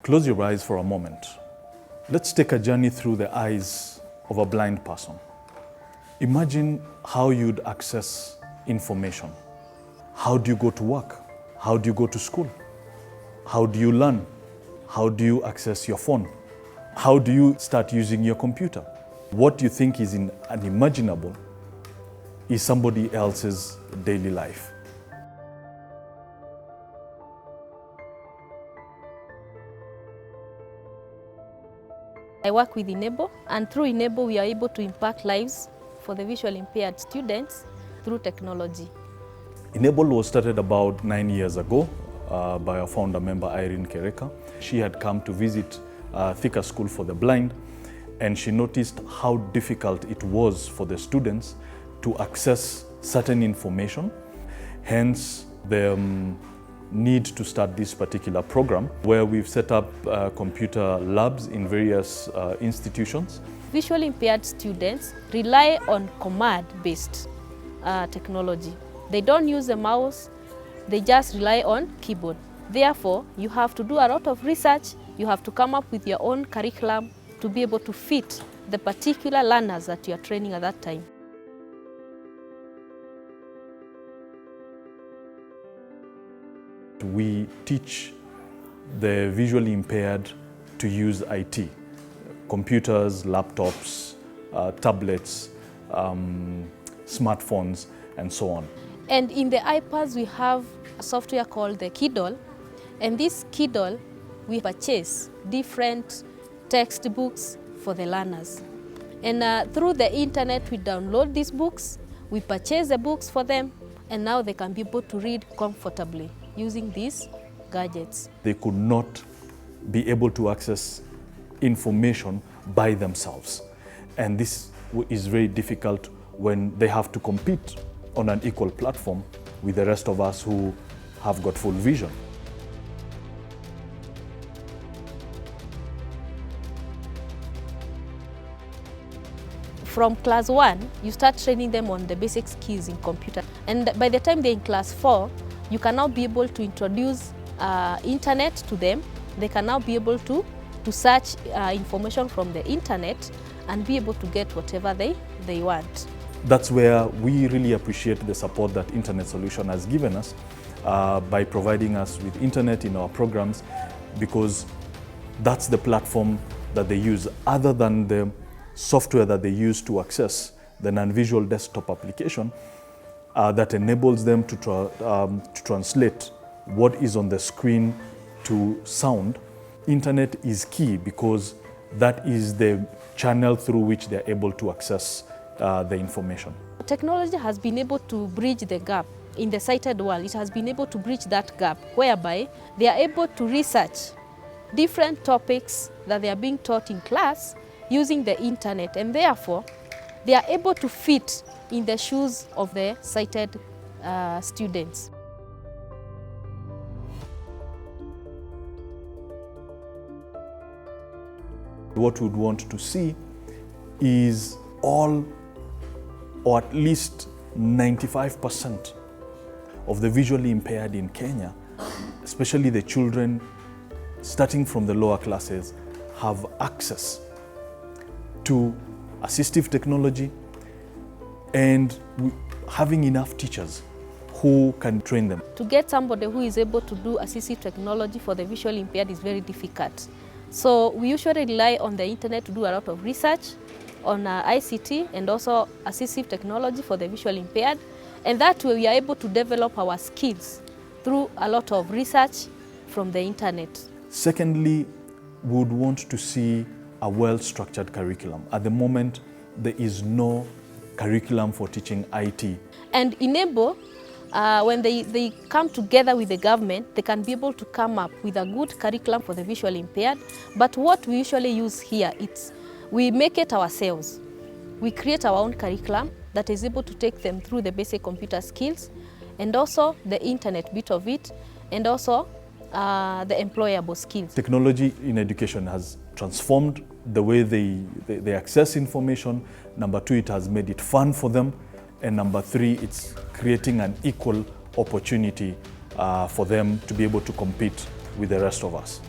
Close your eyes for a moment. Let's take a journey through the eyes of a blind person. Imagine how you'd access information. How do you go to work? How do you go to school? How do you learn? How do you access your phone? How do you start using your computer? What you think is unimaginable is somebody else's daily life. I work with Enable, and through Enable we are able to impact lives for the visually impaired students through technology. Enable was started about 9 years ago by our founder member Irene Kereka. She had come to visit Thika School for the blind, and she noticed how difficult it was for the students to access certain information. Hence the need to start this particular program where we've set up computer labs in various institutions. Visually impaired students rely on command-based technology. They don't use a mouse, they just rely on keyboard. Therefore, you have to do a lot of research, you have to come up with your own curriculum to be able to fit the particular learners that you are training at that time. We teach the visually impaired to use IT, computers, laptops, tablets, smartphones, and so on. And in the iPads, we have a software called the Kindle. And this Kindle, we purchase different textbooks for the learners. And through the internet, we download these books, we purchase the books for them, and now they can be able to read comfortably using these gadgets. They could not be able to access information by themselves. And this is very difficult when they have to compete on an equal platform with the rest of us who have got full vision. From class 1, you start training them on the basic skills in computer. And by the time they're in class 4, you can now be able to introduce internet to them. They can now be able to search information from the internet and be able to get whatever they want. That's where we really appreciate the support that Internet Solution has given us by providing us with internet in our programs, because that's the platform that they use. Other than the software that they use to access the non-visual desktop application that enables them to translate what is on the screen to sound, internet is key because that is the channel through which they're able to access the information. Technology has been able to bridge the gap in the sighted world. It has been able to bridge that gap whereby they are able to research different topics that they are being taught in class using the internet, and therefore they are able to fit in the shoes of the sighted students. What we'd want to see is all, or at least 95% of the visually impaired in Kenya, especially the children starting from the lower classes, have access to assistive technology and having enough teachers who can train them. To get somebody who is able to do assistive technology for the visually impaired is very difficult. So we usually rely on the internet to do a lot of research on ICT and also assistive technology for the visually impaired. And that way we are able to develop our skills through a lot of research from the internet. Secondly, we would want to see a well-structured curriculum. At the moment, there is no curriculum for teaching IT. And Enable, when they come together with the government, they can be able to come up with a good curriculum for the visually impaired. But what we usually use here, we make it ourselves. We create our own curriculum that is able to take them through the basic computer skills and also the internet bit of it, and also the employable skills. Technology in education has transformed the way they access information. Number two, it has made it fun for them. And number three, it's creating an equal opportunity for them to be able to compete with the rest of us.